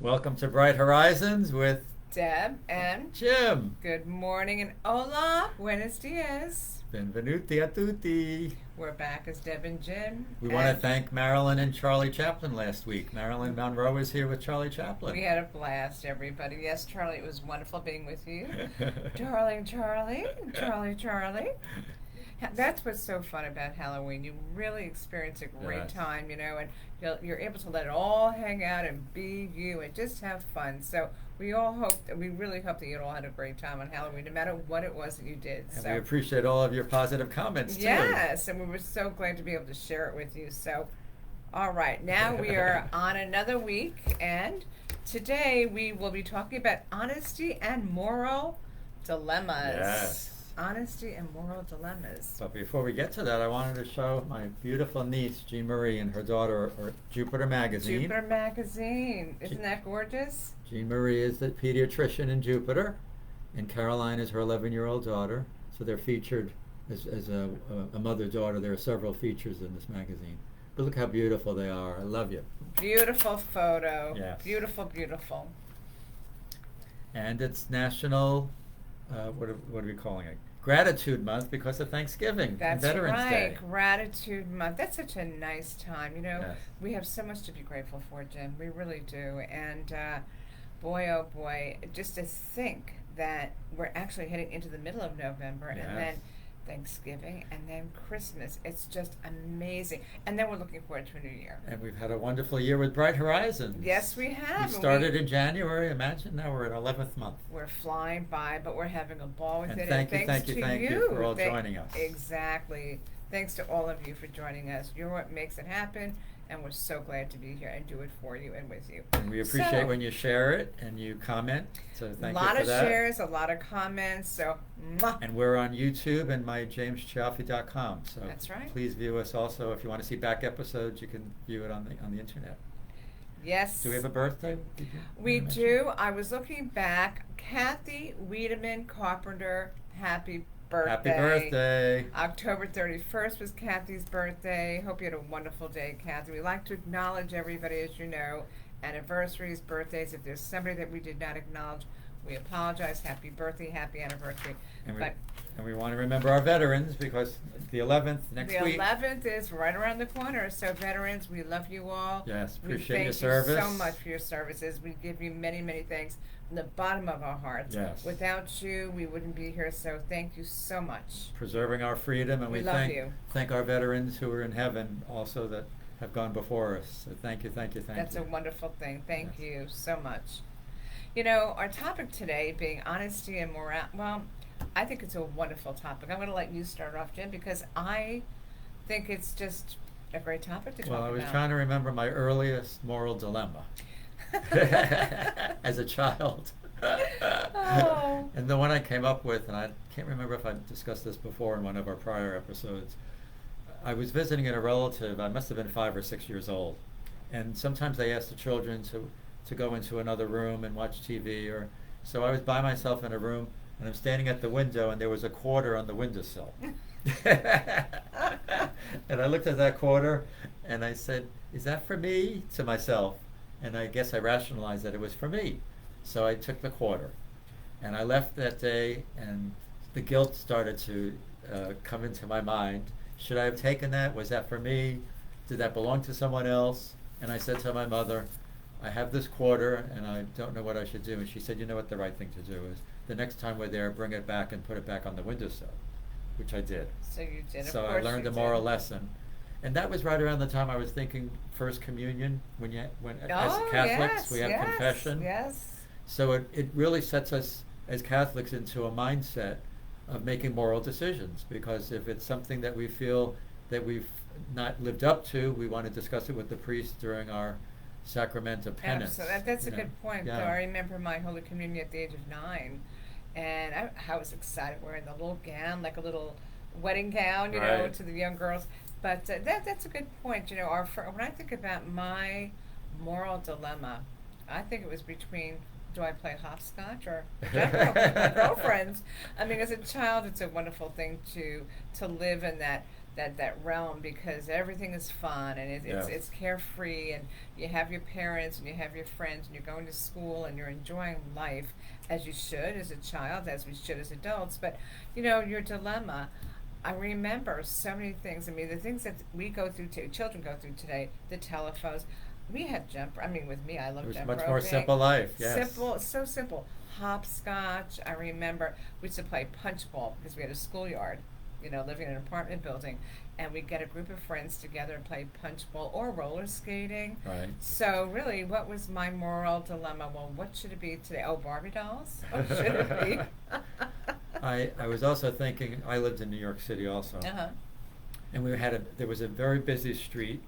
Welcome to Bright Horizons with Deb and Jim. good morning and hola, buenos dias. Benvenuti a tutti. We're back as Deb and Jim. We want to thank Marilyn and Charlie Chaplin last week. Marilyn Monroe was here with Charlie Chaplin. We had a blast, everybody. Yes, Charlie, it was wonderful being with you. Darling Charlie, Charlie. That's what's so fun about Halloween. You really experience a great Yes. time, and you're able to let it all hang out and be you and just have fun. So we really hope that you all had a great time on Halloween, no matter what it was that you did. And So we appreciate all of your positive comments, too. yes, and we were so glad to be able to share it with you. So, all right, now we are on another week, and today we will be talking about honesty and moral dilemmas. Yes. Honesty and moral dilemmas. But before we get to that, I wanted to show my beautiful niece, Jean Marie, and her daughter, Jupiter Magazine. Jupiter Magazine. Isn't that gorgeous? Jean Marie is the pediatrician in Jupiter, and Caroline is her 11-year-old daughter. So they're featured as a mother-daughter. There are several features in this magazine. But look how beautiful they are. I love you. Beautiful photo. Yes. Beautiful, beautiful. And it's National, what are we calling it? Gratitude Month because of Thanksgiving and That's Veterans right. Day. Gratitude Month. That's such a nice time. Yes. We have so much to be grateful for, Jim. We really do. And boy, oh boy, just to think that we're actually heading into the middle of November and Yes. then Thanksgiving and then Christmas. It's just amazing. And then we're looking forward to a new year. And we've had a wonderful year with Bright Horizons. Yes, we have. We And started in January. Imagine now we're in 11th month. We're flying by, but we're having a ball with And it. thank you, thanks thank you, to thank you for all joining us. Exactly. Thanks to all of you for joining us. You're what makes it happen, and we're so glad to be here and do it for you and with you. And we appreciate So, when you share it and you comment. So thank a you lot for of that. shares, a lot of comments. So, mwah. And we're on YouTube and myjameschiaffi.com. So That's right. please view us also. If you want to see back episodes, you can view it on the internet. Yes. Do we have a birthday? We do. I was looking back. Kathy Wiedemann Carpenter, happy birthday. Happy birthday. October 31st was Kathy's birthday. Hope you had a wonderful day, Kathy. We like to acknowledge everybody, as you know, anniversaries, birthdays. If there's somebody that we did not acknowledge, we apologize. Happy birthday, happy anniversary. And But we want to remember our veterans because the 11th next the week. 11th is right around the corner. So, veterans, we love you all. Yes, We appreciate thank your you service. so much for your services. We give you many, many thanks from the bottom of our hearts. Yes. Without you, we wouldn't be here. So, thank you so much. Preserving our freedom, and We we love thank you. thank our veterans who are in heaven also that have gone before us. So thank you, thank you, thank That's you. a wonderful thing. Thank Yes. you so much. Our topic today being honesty and moral. Well, I think it's a wonderful topic. I'm going to let you start off, Jim, because I think it's just a great topic to talk Well, about. I was trying to remember my earliest moral dilemma as a child. Oh. And the one I came up with, and I can't remember if I discussed this before in one of our prior episodes. I was visiting a relative. I must have been 5 or 6 years old, and sometimes they ask the children to go into another room and watch TV. Or so I was by myself in a room, and I'm standing at the window, and there was a quarter on the windowsill. And I looked at that quarter, and I said, "Is that for me?" to myself, and I guess I rationalized that it was for me. So I took the quarter, and I left that day, and the guilt started to come into my mind. Should I have taken that? Was that for me? Did that belong to someone else? And I said to my mother, I have this quarter, and I don't know what I should do. And she said, you know what the right thing to do is? The next time we're there, bring it back and put it back on the windowsill, which I did. So you did. So of I course learned you a moral did. lesson. And that was right around the time I was thinking First Communion, when as Oh, Catholics yes, we have yes, confession. Yes. So it really sets us as Catholics into a mindset of making moral decisions, because if it's something that we feel that we've not lived up to, we want to discuss it with the priest during our sacrament of penance. Absolutely. That's a you know. good point. Yeah. Though I remember my Holy Communion at the age of 9, and I was excited wearing the little gown, like a little wedding gown, Right. to the young girls. But that's a good point. When I think about my moral dilemma, I think it was between, do I play hopscotch or general with my girlfriends? I mean, as a child, it's a wonderful thing to live in that that realm, because everything is fun and Yeah. it's carefree, and you have your parents and you have your friends and you're going to school and you're enjoying life as you should as a child, as we should as adults. But your dilemma, I remember so many things. I mean, the things that we go through children go through today, the telephones. We had jump. I mean, with me, I It loved was jump much roping. more simple life. Yes. Simple, so simple. Hopscotch. I remember we used to play punch ball because we had a schoolyard, living in an apartment building, and we'd get a group of friends together and play punch ball or roller skating. Right. So really, what was my moral dilemma? Well, what should it be today? Oh, Barbie dolls? What should it be? I was also thinking, I lived in New York City also. Uh-huh. And there was a very busy street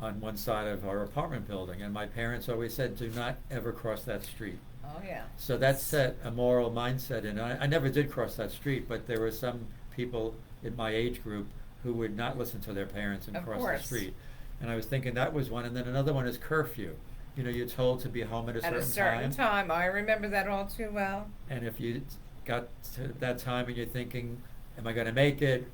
on one side of our apartment building, and my parents always said, do not ever cross that street. Oh, yeah. So that set a moral mindset, and I never did cross that street, but there were some people in my age group who would not listen to their parents and Of cross course. the street. And I was thinking that was one, and then another one is curfew. You're told to be home at a At certain a certain time. time. I remember that all too well. And if you got to that time and you're thinking, am I going to make it?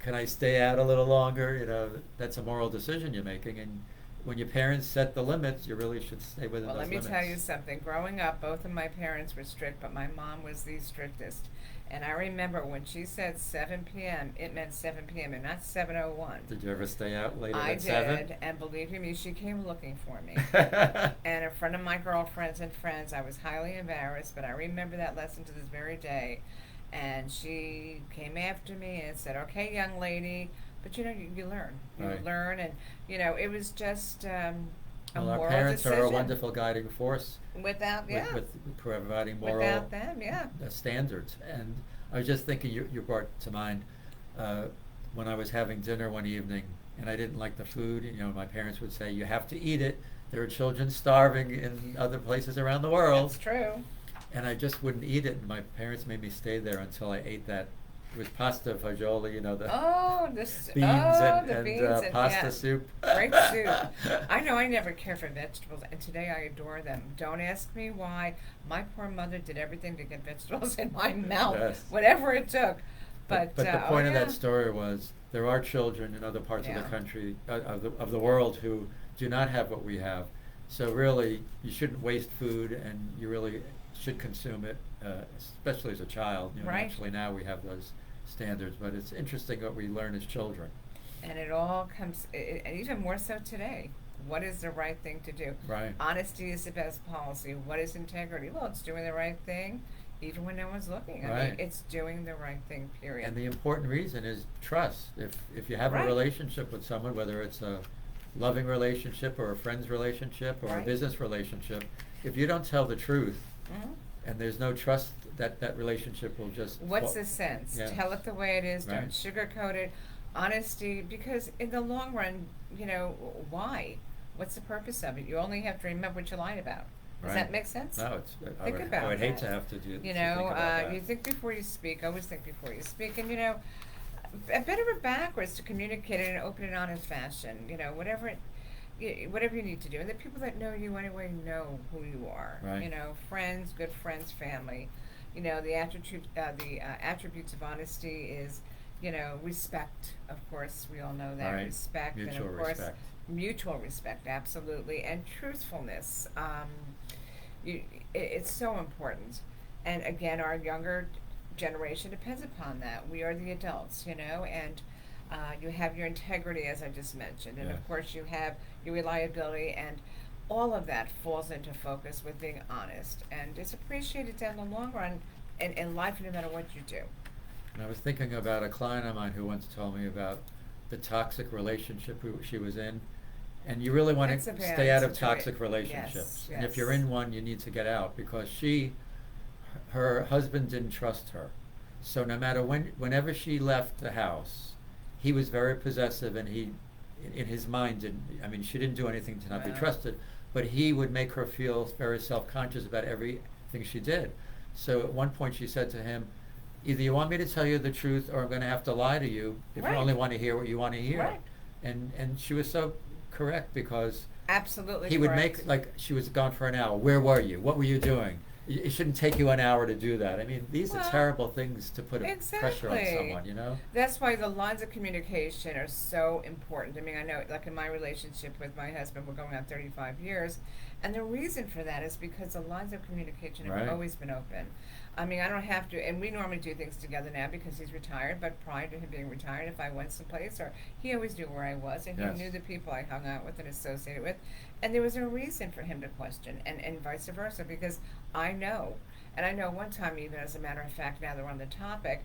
Can I stay out a little longer? That's a moral decision you're making. And when your parents set the limits, you really should stay within Well, those let me limits. tell you something. Growing up, both of my parents were strict, but my mom was the strictest. And I remember when she said 7 p.m., it meant 7 p.m. and not 7:01. Did you ever stay out later I than 7? did, and believe you me, she came looking for me. And in front of my girlfriends and friends, I was highly embarrassed, but I remember that lesson to this very day. And she came after me and said, okay, young lady, but you learn. You Right. learn, and, it was just a Well, moral our parents decision. are a wonderful guiding force Without, yeah. with providing moral Without them, yeah. Standards. And I was just thinking, you brought to mind when I was having dinner one evening and I didn't like the food. My parents would say, you have to eat it. There are children starving in other places around the world. That's true. And I just wouldn't eat it. And my parents made me stay there until I ate that. It was pasta fagioli, the Beans beans and pasta yeah. soup. Great soup. I know I never cared for vegetables, and today I adore them. Don't ask me why. My poor mother did everything to get vegetables in my mouth, Yes. whatever it took. But the point of yeah. that story was there are children in other parts of Yeah. the country, of the world, who do not have what we have. So really, you shouldn't waste food, and you really should consume it, especially as a child. Right. Naturally now we have those standards, but it's interesting what we learn as children. And it all comes, and even more so today. What is the right thing to do? Right. Honesty is the best policy. What is integrity? Well, it's doing the right thing, even when no one's looking. I mean, Right. it's doing the right thing, period. And the important reason is trust. If you have Right. a relationship with someone, whether it's a loving relationship or a friend's relationship or a Right. business relationship, if you don't tell the truth Mhm. and there's no trust, that relationship will just What's the sense? Yeah. Tell it the way it is. Right. Don't sugarcoat it. Honesty, because in the long run, why? What's the purpose of it? You only have to remember what you lied about. Does Right. that make sense? No, I Think about would hate that. to have to do. You to know, think about that. you think before you speak. Always think before you speak, and a bit of a backwards to communicate in an open and honest fashion. Whatever you need to do, and the people that know you anyway know who you are. Right. Friends, good friends, family. The attributes of honesty is, respect. Of course, we all know that. Right. Respect, Mutual and of course, respect. mutual respect, absolutely, and truthfulness. It's so important. And again, our younger generation depends upon that. We are the adults, and you have your integrity, as I just mentioned, and Yeah. of course you have your reliability, and all of that falls into focus with being honest, and it's appreciated down the long run in life, no matter what you do. And I was thinking about a client of mine who once told me about the toxic relationship she was in. And you really want That's to a bad stay out of situation. toxic relationships. Yes, And if yes. you're in one, you need to get out, because her husband didn't trust her. So no matter whenever she left the house, he was very possessive, and he, in his mind, she didn't do anything to not be Wow. trusted, but he would make her feel very self-conscious about everything she did. So at one point she said to him, either you want me to tell you the truth, or I'm going to have to lie to you if Right. you only want to hear what you want to hear. Right. And she was so correct, because Absolutely he would correct. make, like, she was gone for an hour. Where were you? What were you doing? it shouldn't take you an hour to do that. I mean, these are Well, terrible things to put a pressure on exactly. someone, you know? That's why the lines of communication are so important. I mean, I know, like in my relationship with my husband, we're going on 35 years, and the reason for that is because the lines of communication have Right. always been open. I mean, I don't have to, and we normally do things together now because he's retired, but prior to him being retired, if I went someplace, or he always knew where I was, and Yes. he knew the people I hung out with and associated with, and there was no reason for him to question, and vice versa, because I know. And I know one time, even as a matter of fact, now that we're on the topic,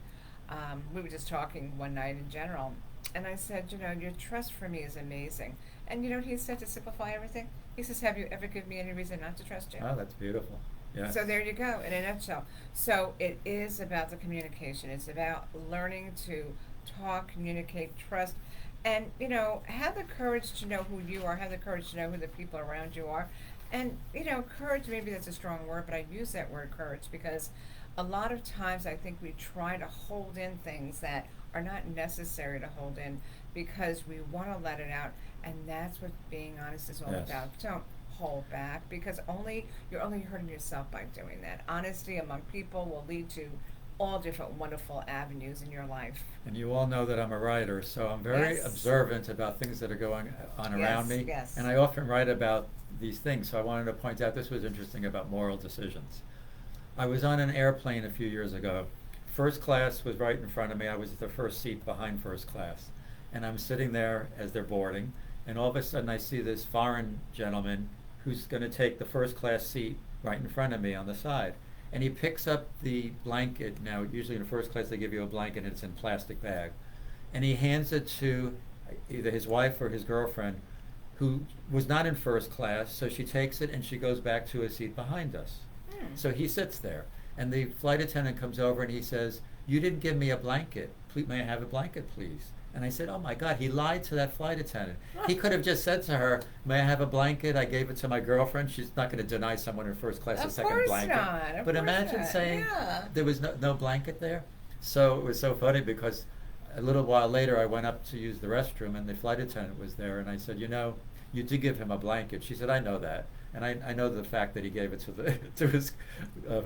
we were just talking one night in general, and I said, you know, your trust for me is amazing. And you know what he said to simplify everything? He says, have you ever given me any reason not to trust you? Oh, that's beautiful. Yeah. So there you go, in a nutshell. So it is about the communication. It's about learning to talk, communicate, trust, and you know, have the courage to know who you are. Have the courage to know who the people around you are, and you know, courage. Maybe that's a strong word, but I use that word courage because a lot of times I think we try to hold in things that are not necessary to hold in because we want to let it out, and that's what being honest is all Yes. about. Don't hold back because you're only hurting yourself by doing that. Honesty among people will lead to all different wonderful avenues in your life. And you all know that I'm a writer, so I'm very Yes. observant about things that are going on around Yes, me. yes. And I often write about these things, so I wanted to point out this was interesting about moral decisions. I was on an airplane a few years ago. First class was right in front of me. I was at the first seat behind first class. And I'm sitting there as they're boarding, and all of a sudden I see this foreign gentleman who's going to take the first class seat right in front of me on the side. And he picks up the blanket. Now, usually in first class they give you a blanket and it's in a plastic bag. And he hands it to either his wife or his girlfriend, who was not in first class, so she takes it and she goes back to a seat behind us. So he sits there, and the flight attendant comes over and he says, "You didn't give me a blanket. Please, may I have a blanket, please?" And I said, "Oh my God, he lied to that flight attendant. He could have just said to her, 'May I have a blanket? I gave it to my girlfriend.'" She's not going to deny someone in first class a Of second course blanket. not, of But course imagine not, saying yeah. there was no blanket there. So it was so funny because a little while later I went up to use the restroom and the flight attendant was there, and I said, "You know, you did give him a blanket." She said, "I know that. And I know the fact that he gave it to the to his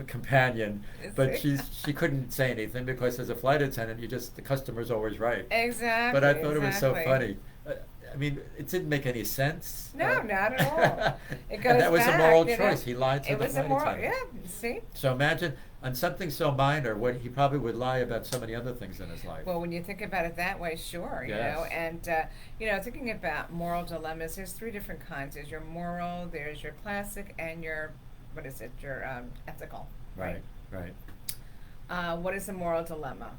companion, but she couldn't say anything because as a flight attendant, the customer's always right." Exactly. But I thought it was so exactly. funny. I mean, it didn't make any sense. No, not at all. It goes And that was back, a moral you know. choice. He lied to It the was a flight moral, attendant. yeah. See. So imagine on something so minor, what he probably would lie about so many other things in his life. Well, when you think about it that way, sure, you Yes. know, and you know, thinking about moral dilemmas, there's three different kinds. There's your moral, there's your classic, and your what is it? Your ethical. Right, right. What is a moral dilemma?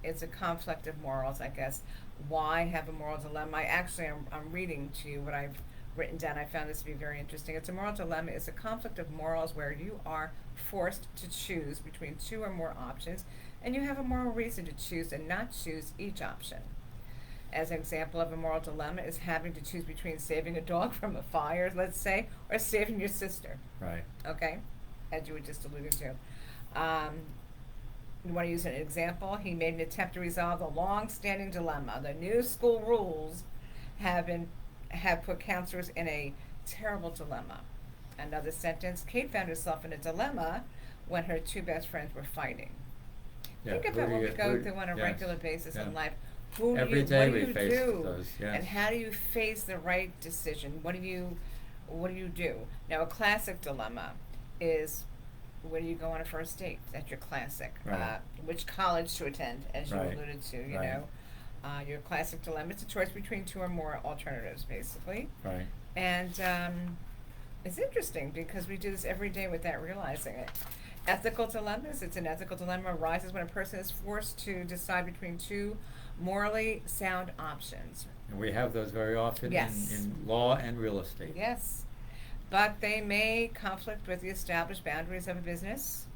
It's a conflict of morals, I guess. Why have a moral dilemma? I'm reading to you what I've written down. I found this to be very interesting. It's a moral dilemma. It's a conflict of morals where you are forced to choose between two or more options, and you have a moral reason to choose and not choose each option. As an example of a moral dilemma is having to choose between saving a dog from a fire, let's say, or saving your sister. Right. Okay, as you were just alluding to. You want to use an example? He made an attempt to resolve a long-standing dilemma. The new school rules have put counselors in a terrible dilemma. Another sentence: Kate found herself in a dilemma when her two best friends were fighting. Yeah, Think who about do what you- we go who- through on a yes, regular basis yeah. in life. Who Every do day you, we what do you face do? those, yes. And how do you face the right decision? What do you do? Now, a classic dilemma is, where do you go on a first date? That's your classic. Right. Which college to attend, as you Right. alluded to, you Right. know. Your classic dilemma. It's a choice between two or more alternatives, basically. Right. And it's interesting because we do this every day without realizing it. Ethical dilemmas. It's an ethical dilemma arises when a person is forced to decide between two morally sound options. And we have those very often Yes. in law and real estate. Yes. But they may conflict with the established boundaries of a business,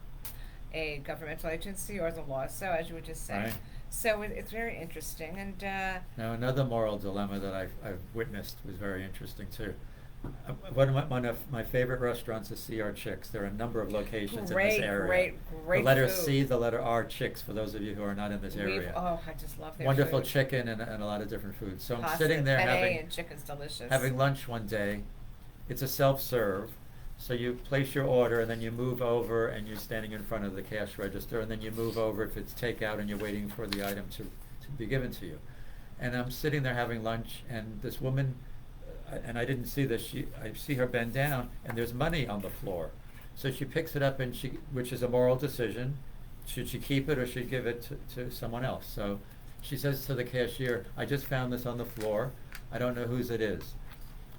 a governmental agency, or the law. So, as you were just saying. Right. So it's very interesting. And Now, another moral dilemma that I've witnessed was very interesting too. One of my favorite restaurants is CR Chicks. There are a number of locations in Great, this area. great The letter food. C, the letter R, Chicks, for those of you who are not in this area. oh, I just love their Wonderful food. chicken and a lot of different foods. So I'm Pasta, sitting there penne, having and chicken's delicious. having lunch one day. It's a self-serve, So you place your order, and then you move over, and you're standing in front of the cash register, and then you move over if it's takeout, and you're waiting for the item to be given to you. And I'm sitting there having lunch, and this woman, and I didn't see this, I see her bend down, and there's money on the floor. So she picks it up, and which is a moral decision, should she keep it or should she give it to someone else? So she says to the cashier, I just found this on the floor, I don't know whose it is.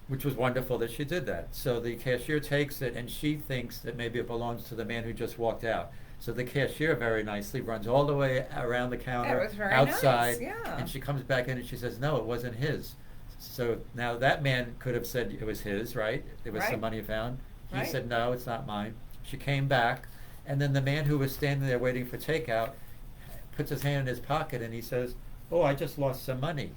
Which was wonderful that she did that. So the cashier takes it, and she thinks that maybe it belongs to the man who just walked out. So the cashier very nicely runs all the way around the counter, That was very outside, nice, yeah. and she comes back in and she says, no, it wasn't his. So now that man could have said it was his, right? There was Right. some money found. He Right. said, no, it's not mine. She came back, and then the man who was standing there waiting for takeout puts his hand in his pocket and he says, oh, I just lost some money.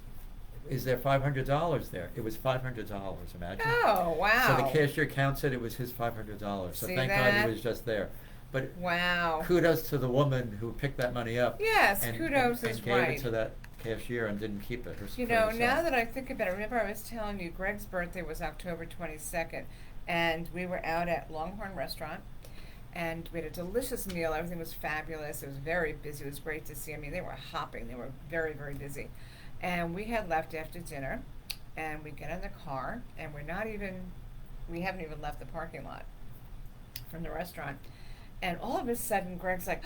Is there $500 there? It was $500, imagine. Oh, wow. So the cashier counts it was his $500. So See thank God that? he was just there. But Wow. kudos to the woman who picked that money up. Yes, and, kudos and is gave right. it to that cashier and didn't keep it. You know, now that I think about it, remember I was telling you Greg's birthday was October 22nd, and we were out at Longhorn Restaurant, and we had a delicious meal. Everything was fabulous. It was very busy. It was great to see. I mean, they were hopping. They were very, very busy. And we had left after dinner, and we get in the car, and we haven't even left the parking lot from the restaurant. And all of a sudden, Greg's like,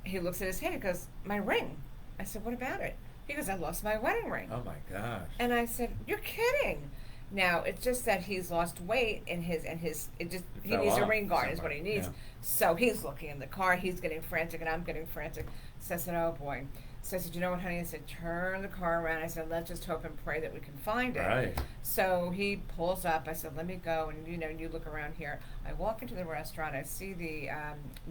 he looks at his hand, he goes, my ring. I said, what about it? He goes, I lost my wedding ring. Oh my gosh. And I said, you're kidding. Now, it's just that he's lost weight in he fell needs a off ring guard is somewhere, what he needs. yeah. So he's looking in the car, he's getting frantic, and I'm getting frantic. So I said, oh boy. So I said, you know what, honey? I said, turn the car around. I said, let's just hope and pray that we can find it. Right. So he pulls up. I said, let me go, and you look around here. I walk into the restaurant. I see the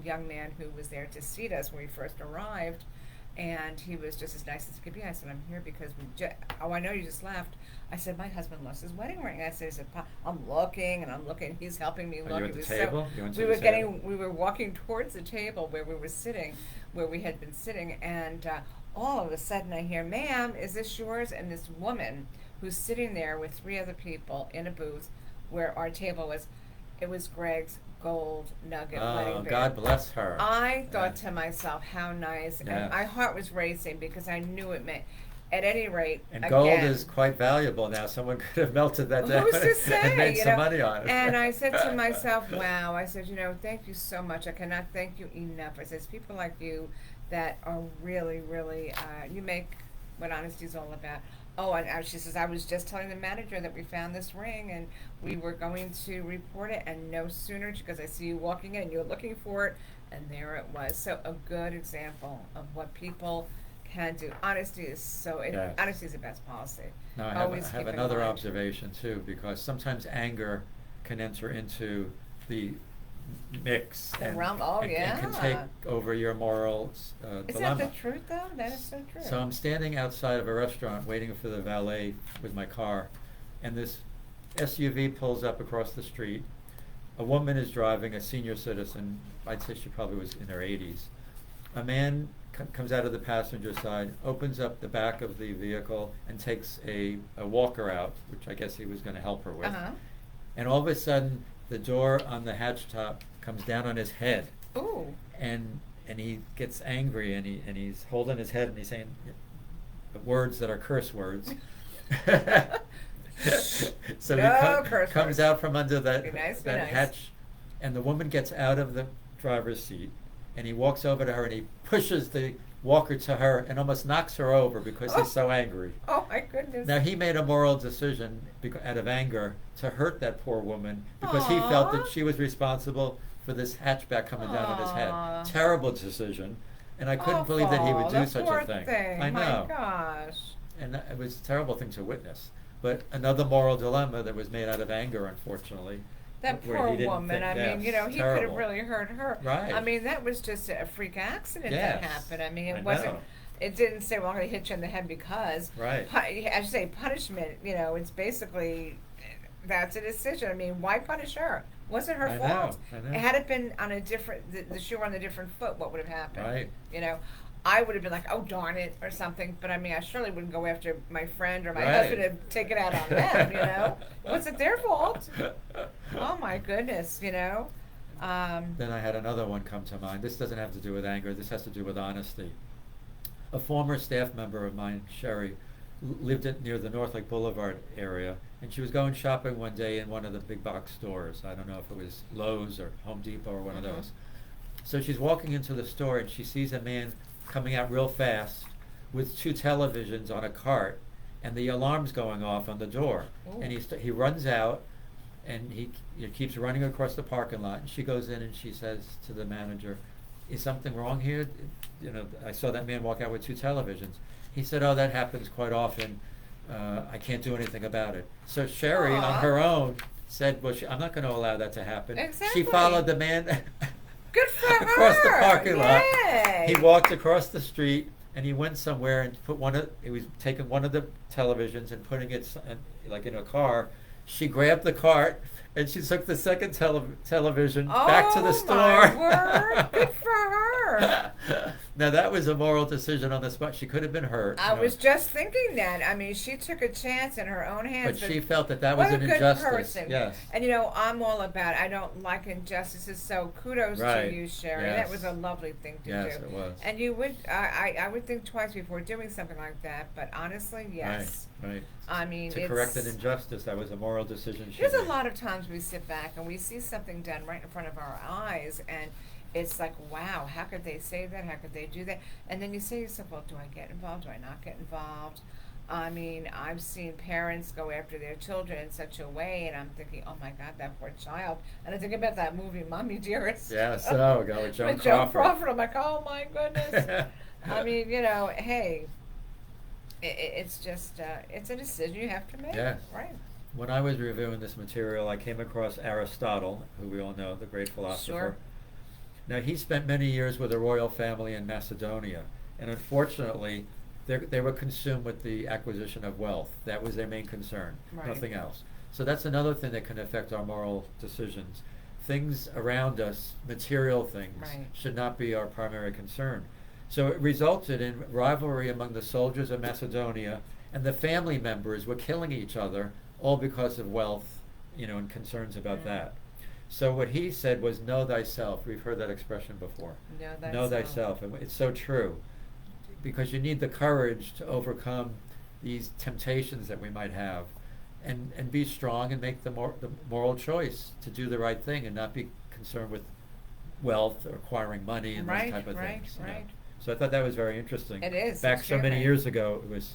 young man who was there to seat us when we first arrived, and he was just as nice as could be. I said, I'm here because I know you just left. I said, my husband lost his wedding ring. I said, I'm looking and I'm looking. He's helping me Are look. you at It the was table? You went to we the were table? we were walking towards the table where we were sitting, where we had been sitting, and all of a sudden I hear, ma'am, is this yours? And this woman who's sitting there with 3 other people in a booth where our table was, it was Greg's gold nugget wedding Oh, band. God bless her. I thought Yeah. to myself, how nice. Yeah. And my heart was racing because I knew it meant, at any rate, And again, gold is quite valuable now. Someone could have melted that down who's to say, and made you some know? money on it. And I said to myself, wow, I said, thank you so much. I cannot thank you enough. I said, it's people like you that are really, really, you make what honesty is all about. Oh, and she says, I was just telling the manager that we found this ring and we were going to report it, and no sooner, because I see you walking in and you're looking for it, and there it was. So a good example of what people can do. Honesty is Yeah. honesty is the best policy. Now, I Always have keep it in another mind. observation too, because sometimes anger can enter into the mix The and, realm- oh, and can yeah. take over your morals Is dilemma. that the truth, though? That is so true. So I'm standing outside of a restaurant waiting for the valet with my car, and this SUV pulls up across the street. A woman is driving, a senior citizen. I'd say she probably was in her 80s. A man comes out of the passenger side, opens up the back of the vehicle, and takes a walker out, which I guess he was going to help her with. Uh-huh. And all of a sudden, the door on the hatch top comes down on his head, Ooh. and he gets angry, and he's holding his head, and he's saying words that are curse words. So No he curse comes words. out from under that Be nice, be that nice. hatch, and the woman gets out of the driver's seat, and he walks over to her and he pushes the walker to her and almost knocks her over because he's so angry. Oh, my goodness. Now he made a moral decision out of anger to hurt that poor woman because he felt that Aw. she was responsible for this hatchback coming down on his Aw. head. Terrible decision, and I couldn't believe that he would do the such poor a thing. thing. I know. My gosh. And it was a terrible thing to witness. But another moral dilemma that was made out of anger, unfortunately. That where poor he didn't woman. think- I mean, yes, he could have terrible. really hurt her. Right. I mean, that was just a freak accident that Yes, happened. I mean, it I wasn't. know. It didn't say, well, I'm going to hit you in the head because. Right. I should say punishment. It's basically that's a decision. I mean, why punish her? Wasn't her I fault. know, I know. Had it been on a different, the shoe on a different foot, what would have happened? Right. I would have been like, oh darn it, or something. But I mean, I surely wouldn't go after my friend or my Right. husband and take it out on them. You know, was it their fault? Oh my goodness, you know. Then I had another one come to mind. This doesn't have to do with anger. This has to do with honesty. A former staff member of mine, Sherry, lived near the North Lake Boulevard area, and she was going shopping one day in one of the big box stores. I don't know if it was Lowe's or Home Depot or one of Mhm. those. So she's walking into the store and she sees a man coming out real fast with two televisions on a cart, and the alarm's going off on the door. Ooh. And he runs out, and he keeps running across the parking lot. And she goes in and she says to the manager, "Is something wrong here? You know, I saw that man walk out with two televisions." He said, "Oh, that happens quite often. I can't do anything about it." So Sherry, Aw. on her own, said, "Well, I'm not going to allow that to happen." Exactly. She followed the man Good for across the her. parking lot. Yay. He walked across the street and he went somewhere and he was taking one of the televisions and putting it like in a car. She grabbed the cart and she took the second television back to the store. Oh my word! Good for her. Now that was a moral decision on the spot. She could have been hurt. I you know, was just thinking that. I mean, she took a chance in her own hands. but she felt that was what an a good injustice. person. Yes. And you know, I'm all about. I don't like injustices, so kudos Right. to you, Sherry. Yes. That was a lovely thing to Yes, do. it was. And you would, I would think twice before doing something like that. But honestly, yes. Right. I mean, To it's, correct an injustice, that was a moral decision she there's a made. lot of times we sit back and we see something done right in front of our eyes, and it's like, wow, how could they say that? How could they do that? And then you say to yourself, well, do I get involved? Do I not get involved? I mean, I've seen parents go after their children in such a way, and I'm thinking, oh my God, that poor child. And I think about that movie, Mommy Dearest. Yes, oh, go with Joan With Joan Crawford. Crawford. I'm like, oh my goodness. I mean, you know, hey, it's just, it's a decision you have to make. Yes. Right. When I was reviewing this material, I came across Aristotle, who we all know, the great philosopher. Sure. Now, he spent many years with the royal family in Macedonia, and unfortunately, they were consumed with the acquisition of wealth. That was their main concern, Right. nothing else. So that's another thing that can affect our moral decisions. Things around us, material things, Right. should not be our primary concern. So it resulted in rivalry among the soldiers of Macedonia, and the family members were killing each other, all because of wealth, you know, and concerns about that. So what he said was, know thyself. We've heard that expression before. Know thyself. And it's so true. Because you need the courage to overcome these temptations that we might have, and be strong and make the moral choice to do the right thing and not be concerned with wealth or acquiring money and Right, those type of right, things. you know. right. So I thought that was very interesting. It is, Back so many extremely. years ago, it was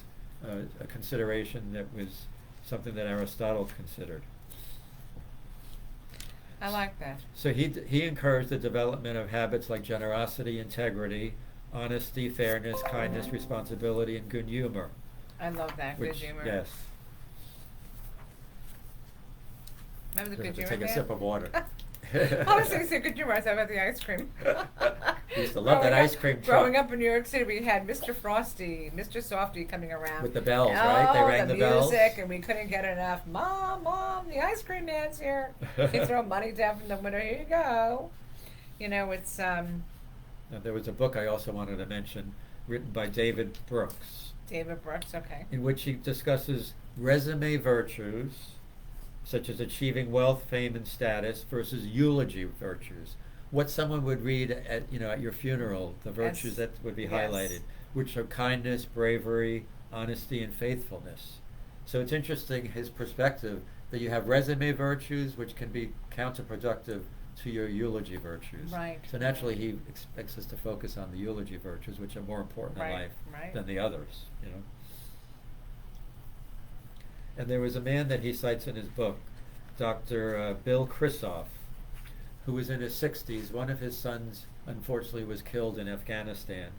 a consideration that was something that Aristotle considered. I like that. So he encouraged the development of habits like generosity, integrity, honesty, fairness, kindness, responsibility, and good humor. I love that. Good humor. Yes. Remember the Gonna good have to humor take a man? sip of water. I was going to say good humor. I thought about the ice cream. Used to love that Growing ice cream up, truck. Growing up in New York City, we had Mr. Frosty, Mr. Softy coming around. With the bells, oh, right? They rang the bells. music, and we couldn't get enough. Mom, the ice cream man's here. He throw money down from the window. Here you go. You know, it's Now, there was a book I also wanted to mention, written by David Brooks, David Brooks. Okay. in which he discusses resume virtues, such as achieving wealth, fame, and status, versus eulogy virtues. What someone would read at your funeral, the virtues that would be Yes. highlighted, which are kindness, bravery, honesty, and faithfulness. So it's interesting, his perspective, that you have resume virtues, which can be counterproductive to your eulogy virtues. Right. So naturally, he expects us to focus on the eulogy virtues, which are more important in Right, life right. than the others. And there was a man that he cites in his book, Dr. Bill Krisoff, who was in his 60s. One of his sons, unfortunately, was killed in Afghanistan.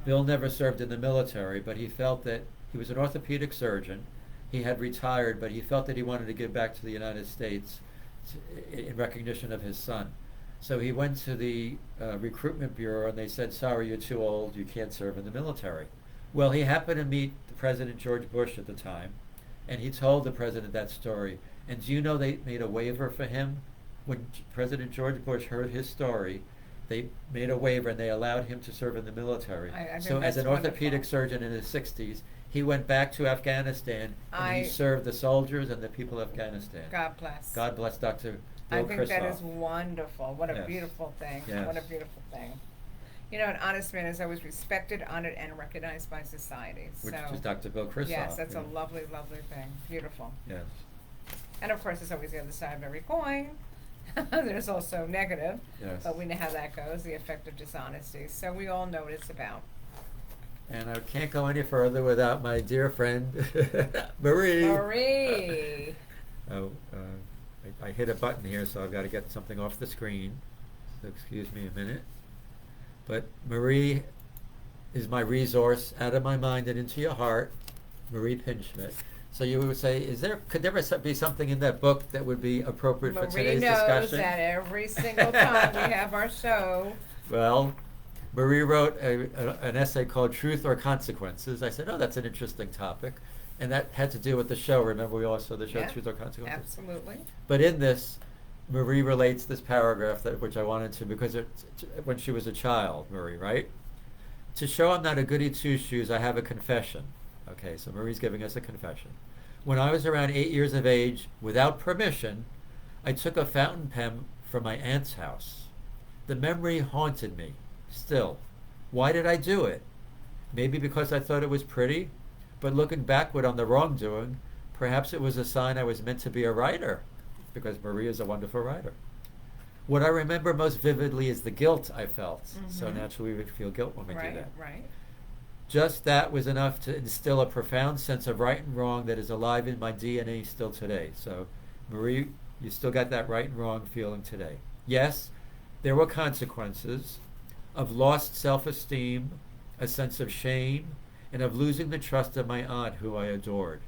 Bill never served in the military, but he felt that he was an orthopedic surgeon. He had retired, but he felt that he wanted to give back to the United States in recognition of his son. So he went to the recruitment bureau, and they said, sorry, you're too old, you can't serve in the military. Well, he happened to meet President George Bush at the time, and he told the president that story. And do you know they made a waiver for him? When President George Bush heard his story, they made a waiver and they allowed him to serve in the military. I think So as that's an orthopedic wonderful. surgeon in his 60s, he went back to Afghanistan and he served the soldiers and the people of Afghanistan. God bless. God bless Dr. I Bill think that is Kristoff. wonderful. What a Yes. beautiful thing. Yes. What a beautiful thing. You know, an honest man is always respected, honored, and recognized by society. Which So, is Dr. Bill Kristoff. yes, that's a yeah. lovely, lovely thing. Beautiful. Yes. And of course, there's always the other side of every coin. There's also negative, Yes. but we know how that goes, the effect of dishonesty. So we all know what it's about. And I can't go any further without my dear friend, Marie. Marie. Oh, I hit a button here, so I've got to get something off the screen. So excuse me a minute. But Marie is my resource, out of my mind and into your heart, Marie Pinchmet. So you would say, could there be something in that book that would be appropriate for Marie today's knows discussion? that every single time we have our show. Well, Marie wrote an essay called Truth or Consequences. I said, oh, that's an interesting topic. And that had to do with the show. Remember, we also the show Yeah, Truth or Consequences? absolutely. But in this, Marie relates this paragraph which I wanted to, because when she was a child, Marie, right? To show I'm not a goody two-shoes, I have a confession. Okay, so Marie's giving us a confession. When I was around 8 years of age, without permission, I took a fountain pen from my aunt's house. The memory haunted me, still. Why did I do it? Maybe because I thought it was pretty, but looking backward on the wrongdoing, perhaps it was a sign I was meant to be a writer, because Marie is a wonderful writer. What I remember most vividly is the guilt I felt. So Mhm. naturally we would feel guilt when we do Right, that. right. Just that was enough to instill a profound sense of right and wrong that is alive in my DNA still today. So, Marie, you still got that right and wrong feeling today. Yes, there were consequences of lost self-esteem, a sense of shame, and of losing the trust of my aunt who I adored.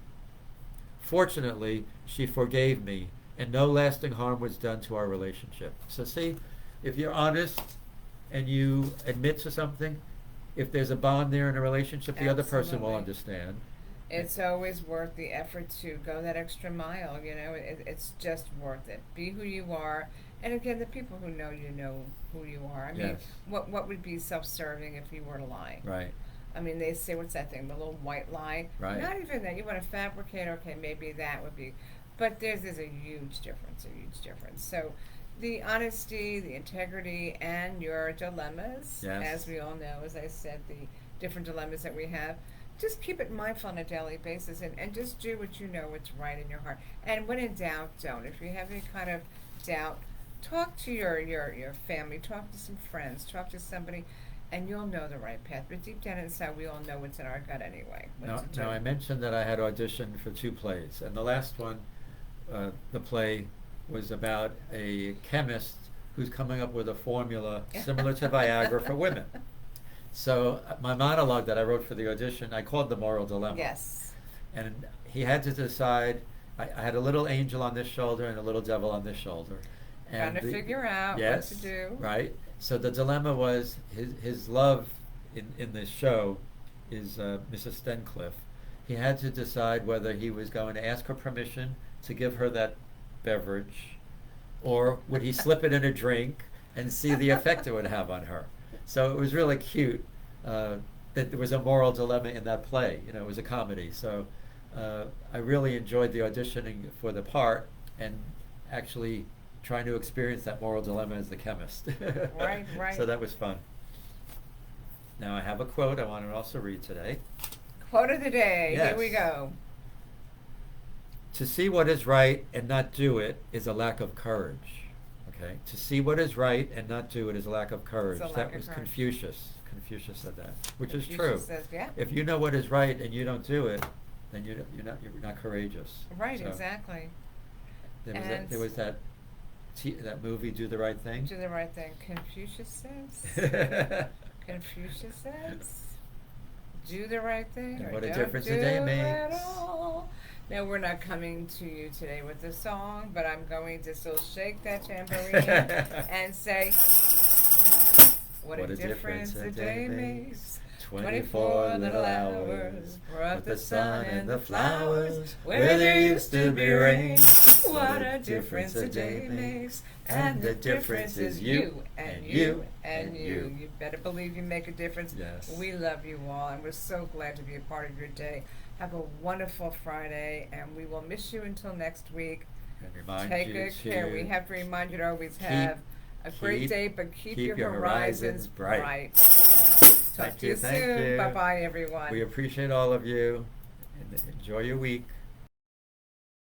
Fortunately, she forgave me, and no lasting harm was done to our relationship. So see, if you're honest and you admit to something, if there's a bond there in a relationship, the other person will Absolutely. understand. It's always worth the effort to go that extra mile, you know, it's just worth it. Be who you are, and again, the people who know who you are. I mean, Yes. what would be self-serving if you were to lie? Right. I mean, they say, what's that thing, the little white lie? Right. Not even that, you want to fabricate, okay, maybe that would be, but there's a huge difference, So, the honesty, the integrity, and your dilemmas, Yes. as we all know, as I said, the different dilemmas that we have, just keep it mindful on a daily basis and just do what you know what's right in your heart. And when in doubt, don't. If you have any kind of doubt, talk to your family, talk to some friends, talk to somebody, and you'll know the right path. But deep down inside, we all know what's in our gut anyway. What to Now, do. I mentioned that I had auditioned for 2 plays, and the last one, the play was about a chemist who's coming up with a formula similar to Viagra for women. So my monologue that I wrote for the audition, I called The Moral Dilemma. Yes. And he had to decide, I had a little angel on this shoulder and a little devil on this shoulder. Trying to figure out yes, what to do. Right. So the dilemma was his love in this show is Mrs. Stencliffe. He had to decide whether he was going to ask her permission to give her that beverage, or would he slip it in a drink and see the effect it would have on her. So it was really cute that there was a moral dilemma in that play. You know, it was a comedy. So I really enjoyed the auditioning for the part and actually trying to experience that moral dilemma as the chemist. Right, right. So that was fun. Now I have a quote I want to also read today. Quote of the day. Yes. Here we go. To see what is right and not do it is a lack of courage. Okay? To see what is right and not do it is a lack of courage. It's a lack That of was courage. Confucius. Confucius said that, which is Confucius true. says, yeah. If you know what is right and you don't do it, then you're not courageous. Right, So exactly. There was that movie, Do the Right Thing. Do the right thing. Confucius says. Confucius says. Do the right thing. And or what a don't difference a do day it makes. at all. Now we're not coming to you today with a song, but I'm going to still shake that tambourine and say, what a difference a day makes. 24 little hours brought the sun and the flowers where there used to be rain. What a difference a day makes, and the difference is you and you and you. You better believe you make a difference. Yes. We love you all, and we're so glad to be a part of your day. Have a wonderful Friday, and we will miss you until next week. And remind Take you good care. to We have to remind you to always keep- have a great keep- day, but keep keep your your horizons horizons bright. bright. Talk Thank to you, you thank soon. you. Bye bye, everyone. We appreciate all of you, and enjoy your week.